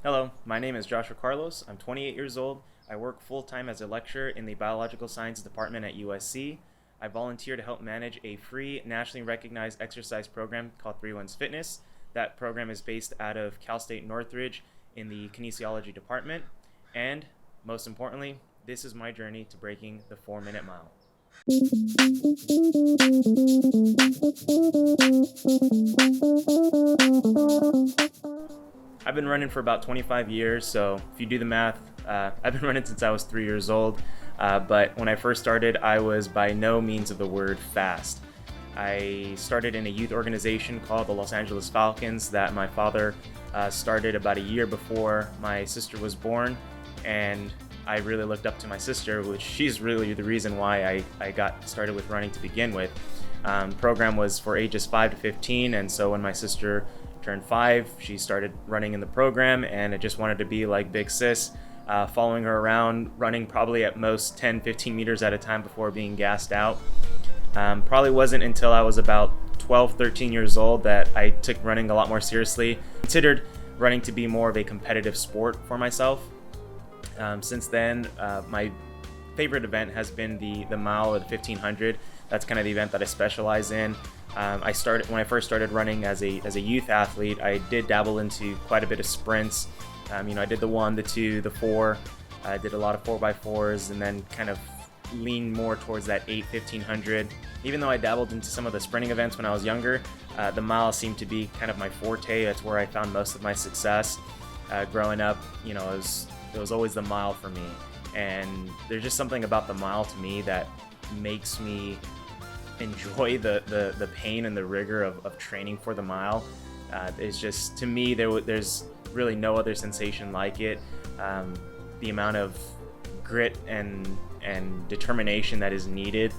Hello, my name is Joshua Carlos. I'm 28 years old. I work full-time as a lecturer in the Biological Sciences Department at USC. I volunteer to help manage a free, nationally recognized exercise program called 3-1's Fitness. That program is based out of Cal State Northridge in the kinesiology department. And, most importantly, this is my journey to breaking the 4-minute mile. I've been running for about 25 years, so if you do the math, I've been running since I was 3 years old. But when I first started, I was by no means of the word fast. I started in a youth organization called the Los Angeles Falcons that my father started about a year before my sister was born, and I really looked up to my sister, which she's really the reason why I got started with running to begin with. The program was for ages 5 to 15, and so when my sister turned 5, she started running in the program, and I just wanted to be like Big Sis, following her around, running probably at most 10-15 meters at a time before being gassed out. Probably wasn't until I was about 12-13 years old that I took running a lot more seriously. Considered running to be more of a competitive sport for myself. Since then, my favorite event has been the mile or the 1500. That's kind of the event that I specialize in. When I first started running as a youth athlete, I did dabble into quite a bit of sprints. I did the 1, the 2, the 4. I did a lot of 4x4s, and then kind of leaned more towards that 1500. Even though I dabbled into some of the sprinting events when I was younger, the mile seemed to be kind of my forte. That's where I found most of my success. Growing up, it was always the mile for me. And there's just something about the mile to me that makes me enjoy the pain and the rigor of training for the mile. It's just, to me, there's really no other sensation like it. The amount of grit and determination that is needed,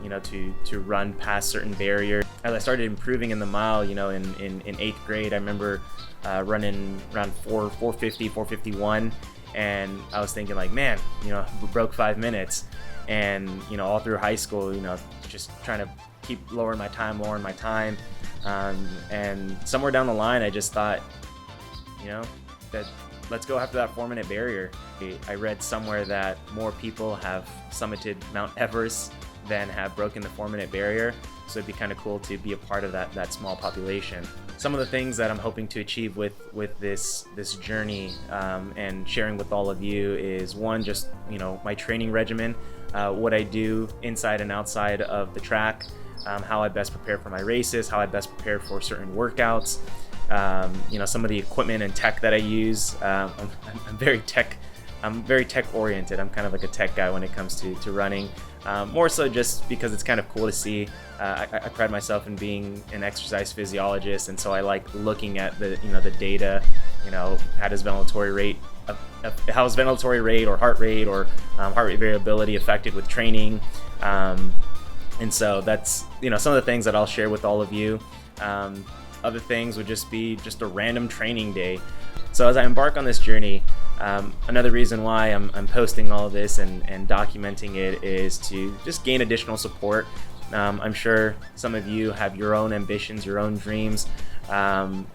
to run past certain barriers. As I started improving in the mile, in 8th grade, I remember running around 450, 451, and I was thinking like, man, broke 5 minutes. And all through high school, just trying to keep lowering my time, and somewhere down the line I just thought, that let's go after that 4-minute barrier. I read somewhere that more people have summited Mount Everest than have broken the 4-minute barrier, so it'd be kind of cool to be a part of that small population. Some of the things that I'm hoping to achieve with this journey, and sharing with all of you, is one, just my training regimen, what I do inside and outside of the track, how I best prepare for my races, how I best prepare for certain workouts, some of the equipment and tech that I use. I'm very tech oriented. I'm kind of like a tech guy when it comes to running. More so just because it's kind of cool to see. I pride myself in being an exercise physiologist, and so I like looking at the data. How is ventilatory rate or heart rate variability affected with training? And so that's some of the things that I'll share with all of you. Other things would just be a random training day. So as I embark on this journey, another reason why I'm posting all of this and documenting it is to just gain additional support. I'm sure some of you have your own ambitions, your own dreams. I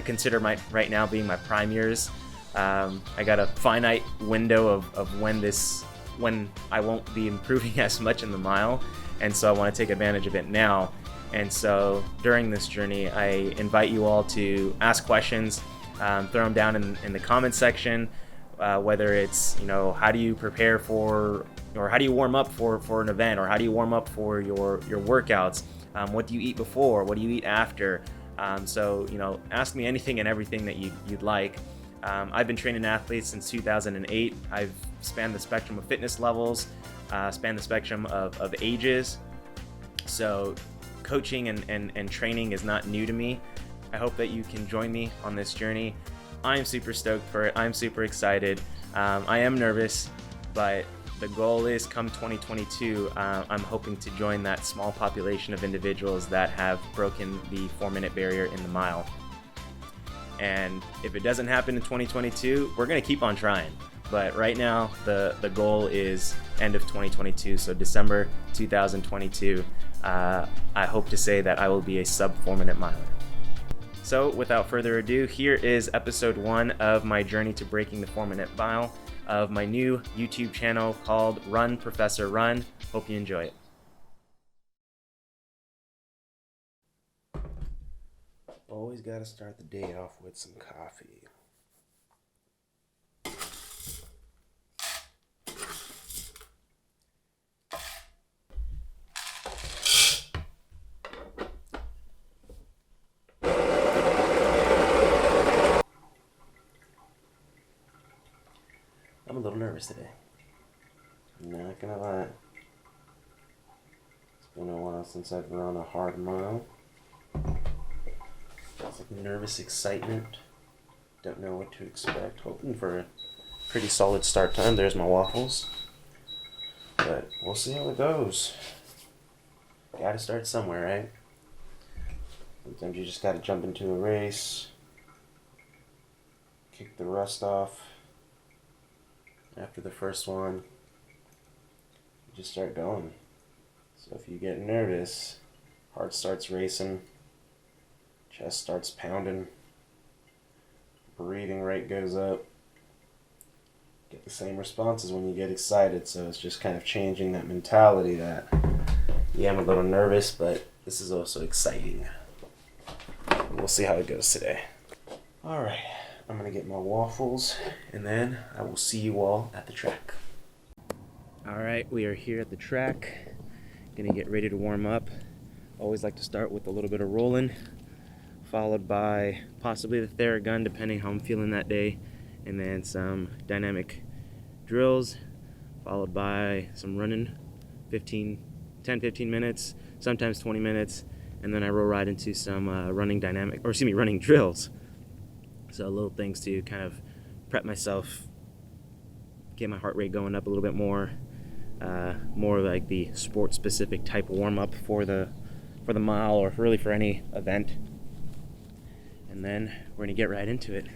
consider right now being my prime years. I got a finite window of when I won't be improving as much in the mile, and so I want to take advantage of it now. And so during this journey, I invite you all to ask questions, throw them down in the comments section, whether it's, how do you prepare for, or how do you warm up for an event, or how do you warm up for your workouts? What do you eat before? What do you eat after? So ask me anything and everything that you'd like. I've been training athletes since 2008. I've spanned the spectrum of fitness levels, spanned the spectrum of ages. So coaching and training is not new to me. I hope that you can join me on this journey. I'm super stoked for it. I'm super excited. I am nervous, but the goal is, come 2022, I'm hoping to join that small population of individuals that have broken the 4-minute barrier in the mile. And if it doesn't happen in 2022, we're going to keep on trying. But right now, the goal is end of 2022, so December 2022. I hope to say that I will be a sub 4-minute miler. So without further ado, here is episode 1 of my journey to breaking the 4-minute mile of my new YouTube channel called Run Professor Run. Hope you enjoy it. Always got to start the day off with some coffee. I'm a little nervous today. I'm not gonna lie. It's been a while since I've run a hard mile. It's like nervous excitement. Don't know what to expect. Hoping for a pretty solid start time. There's my waffles. But we'll see how it goes. Gotta start somewhere, right? Sometimes you just gotta jump into a race. Kick the rust off. After the first one, you just start going. So if you get nervous, heart starts racing, chest starts pounding, breathing rate goes up. Get the same responses when you get excited, so it's just kind of changing that mentality that, yeah, I'm a little nervous, but this is also exciting. We'll see how it goes today. Alright. I'm going to get my waffles, and then I will see you all at the track. Alright, we are here at the track. Gonna get ready to warm up. Always like to start with a little bit of rolling, followed by possibly the Theragun, depending how I'm feeling that day, and then some dynamic drills, followed by some running, 10-15 minutes, sometimes 20 minutes, and then I roll right into some running drills. So little things to kind of prep myself, get my heart rate going up a little bit more like the sport-specific type warm-up for the mile, or really for any event. And then we're gonna get right into it.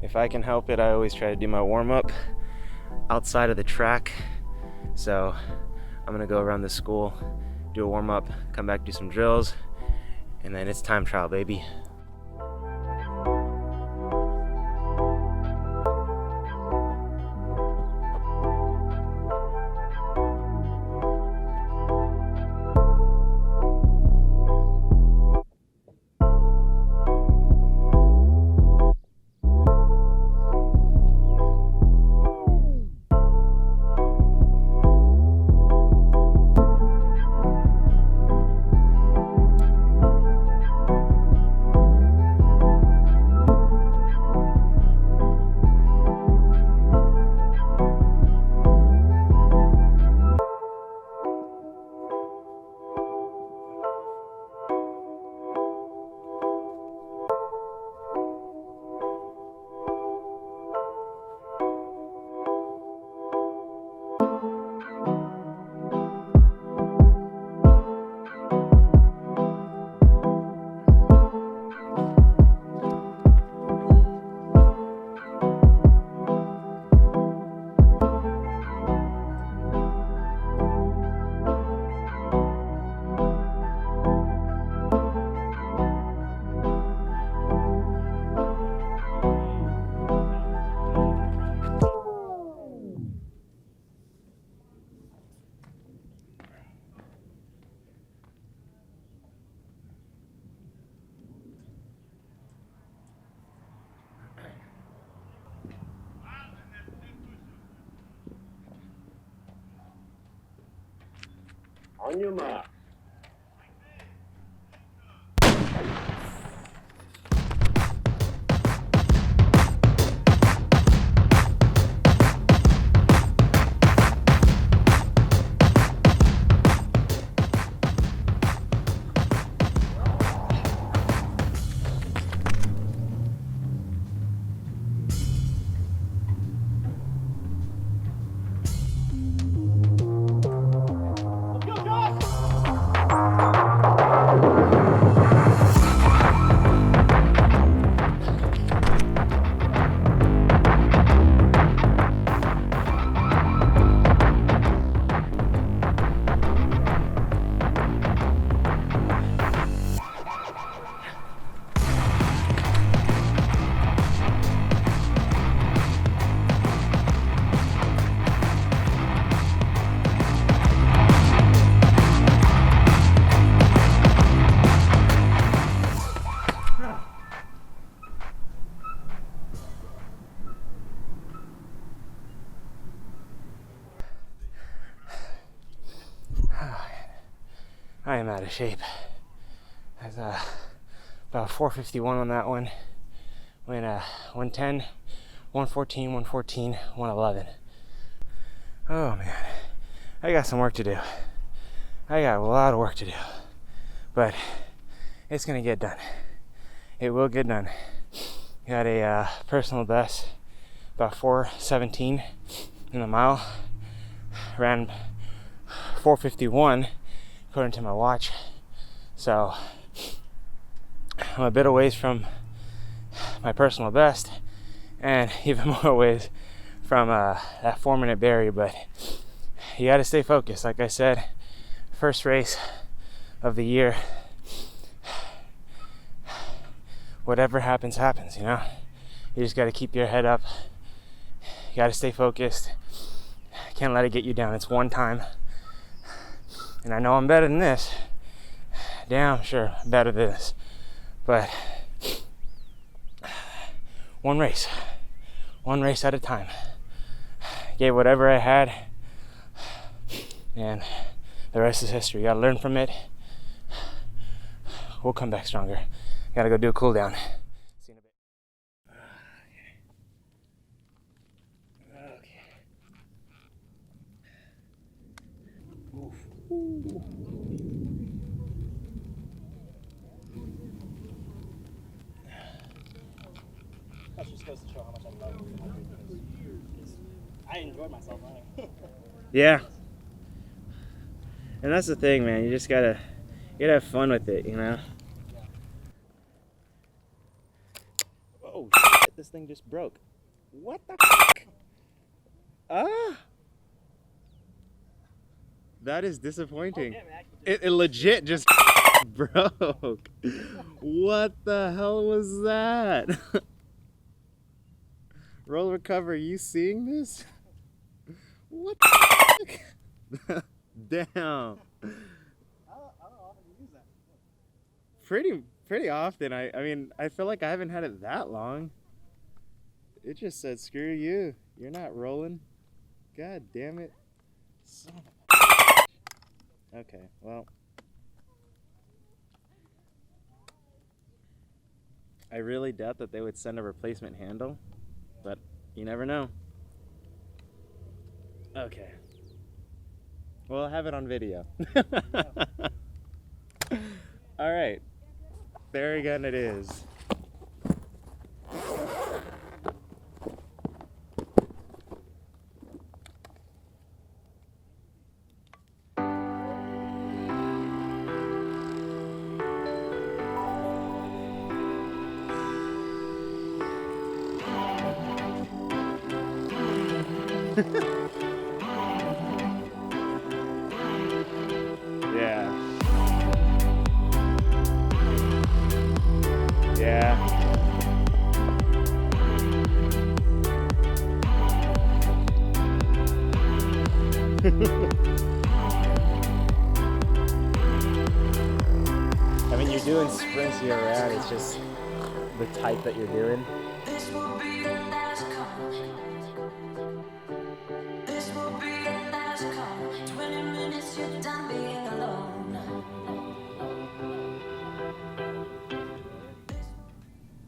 If I can help it, I always try to do my warm-up outside of the track. So I'm gonna go around the school, do a warm-up, come back, do some drills, and then it's time trial, baby. On your mark. I am out of shape. That's about 451 on that one. Went 110, 114, 114, 111. Oh man, I got some work to do. I got a lot of work to do, but it's gonna get done. It will get done. Got a personal best, about 417 in the mile. Ran 451 according to my watch. So I'm a bit away from my personal best, and even more ways from that 4-minute barrier, but you got to stay focused. Like I said, first race of the year, whatever happens, happens, you know? You just got to keep your head up. You got to stay focused. Can't let it get you down. It's one time. And I know I'm better than this. Damn sure I'm better than this. But one race at a time. Gave whatever I had, and the rest is history. Gotta learn from it. We'll come back stronger. Gotta go do a cool down. See you in a bit. Okay. Oof. That just goes to show how much I love it. I enjoyed myself running. Yeah. And that's the thing, man. You gotta have fun with it, you know? Oh shit, this thing just broke. What the fuck? That is disappointing. Oh, yeah, It legit just broke. What the hell was that? Roll recover, are you seeing this? What the fuck? Damn. How often do you use that? Pretty often. I mean, I feel like I haven't had it that long. It just said, screw you. You're not rolling. God damn it. Son of a... Okay, well. I really doubt that they would send a replacement handle, but you never know. Okay. Well, I'll have it on video. All right. There again it is. Yeah. Yeah. I mean, you're doing sprints year round. It's just the type that you're doing. This will be the last call. This will be the last call. 20 minutes, you're done being alone.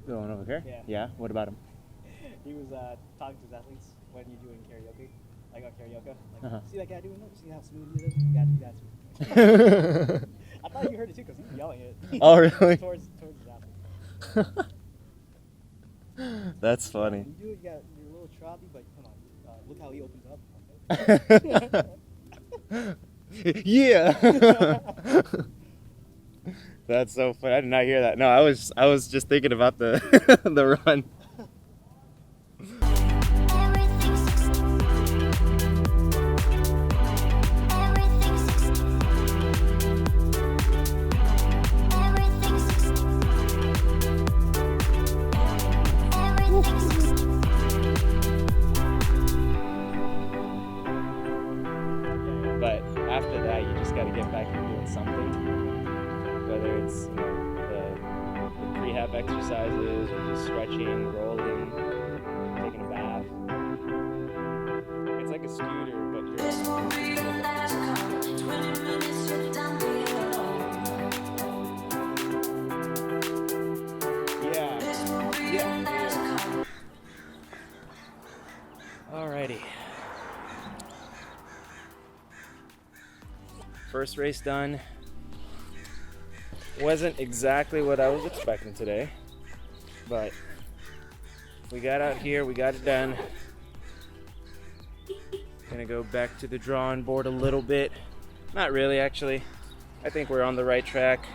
Going over here? Yeah. Yeah? What about him? He was talking to his athletes when you're doing karaoke. Like on karaoke. Like, Uh-huh. see that guy doing that? See how smooth he is? You gotta do that too. I thought you heard it too because he was yelling it. Oh, really? towards his athletes. That's funny. You do it, you got your little trotty, but come on. Look how he opens up. Yeah. That's so funny. I did not hear that. No, I was just thinking about the the run. But after that, you just got to get back and doing something. Whether it's the prehab exercises or just stretching, rolling, taking a bath. It's like a scooter, but you're This will be the last call. 20 minutes, you're done being alone. Alrighty. First race done. Wasn't exactly what I was expecting today, but we got out here, we got it done. Gonna go back to the drawing board a little bit. Not really, actually. I think we're on the right track.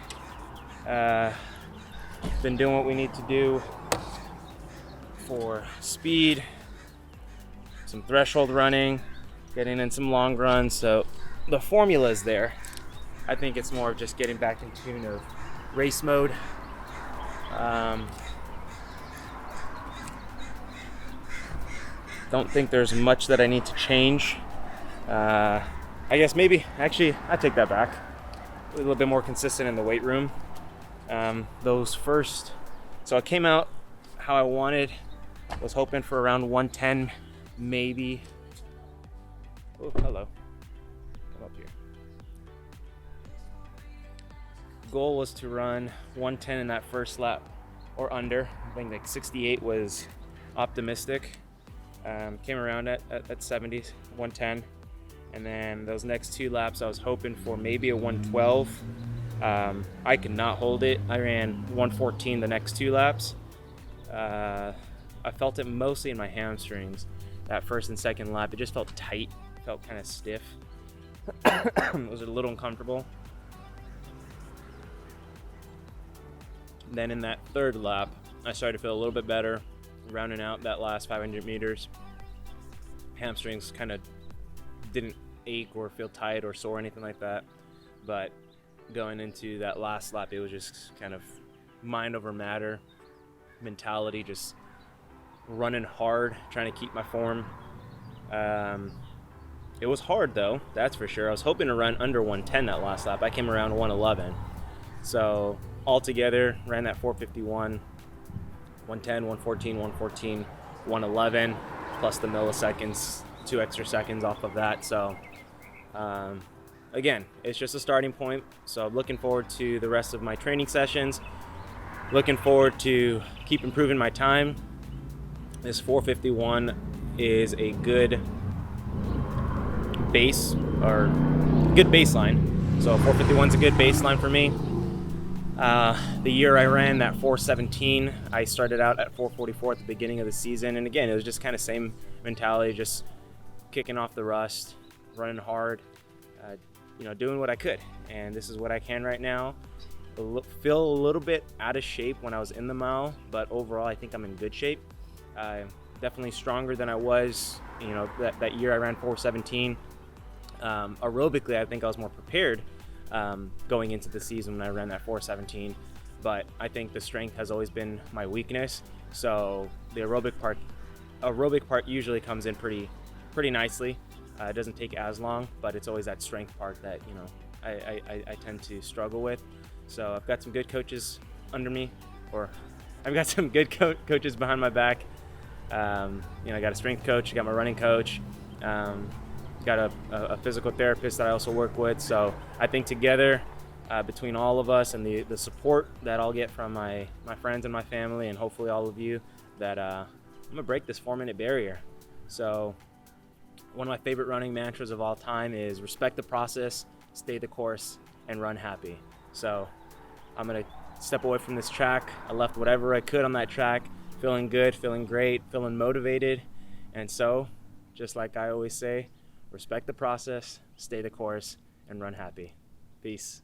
Been doing what we need to do for speed, some threshold running, getting in some long runs, so the formula is there. I think it's more of just getting back in tune of race mode. Don't think there's much that I need to change. I guess maybe, actually, I take that back. A little bit more consistent in the weight room. So I came out how I wanted. Was hoping for around 110, maybe. Oh, hello. Come up here. Goal was to run 110 in that first lap or under. I think like 68 was optimistic. Came around at 70s, 110. And then those next 2 laps, I was hoping for maybe a 112. I could not hold it. I ran 114 the next 2 laps. I felt it mostly in my hamstrings. That first and second lap, it just felt tight, felt kind of stiff. It was a little uncomfortable. Then in that third lap, I started to feel a little bit better, rounding out that last 500 meters. Hamstrings kind of didn't ache or feel tight or sore or anything like that. But going into that last lap, it was just kind of mind over matter mentality, just running hard, trying to keep my form. It was hard though, that's for sure. I was hoping to run under 110 that last lap. I came around 111. So altogether, ran that 451, 110, 114, 114, 111, plus the milliseconds, 2 extra seconds off of that. So again, it's just a starting point. So I'm looking forward to the rest of my training sessions. Looking forward to keep improving my time. This 451 is a good base or good baseline. So 451 is a good baseline for me. The year I ran that 417, I started out at 444 at the beginning of the season. And again, it was just kind of same mentality, just kicking off the rust, running hard, doing what I could. And this is what I can right now. Feel a little bit out of shape when I was in the mile, but overall I think I'm in good shape. Definitely stronger than I was, that year I ran 417. Aerobically, I think I was more prepared going into the season when I ran that 417, but I think the strength has always been my weakness. So the aerobic part usually comes in pretty nicely. It doesn't take as long, but it's always that strength part that I tend to struggle with. So I've got some good coaches under me, or I've got some good coaches behind my back. I got a strength coach, I got my running coach, got a physical therapist that I also work with. So I think together, between all of us and the support that I'll get from my friends and my family, and hopefully all of you, that I'm gonna break this 4-minute barrier. So one of my favorite running mantras of all time is respect the process, stay the course, and run happy. So I'm gonna step away from this track. I left whatever I could on that track, feeling good, feeling great, feeling motivated. And so, just like I always say, respect the process, stay the course, and run happy. Peace.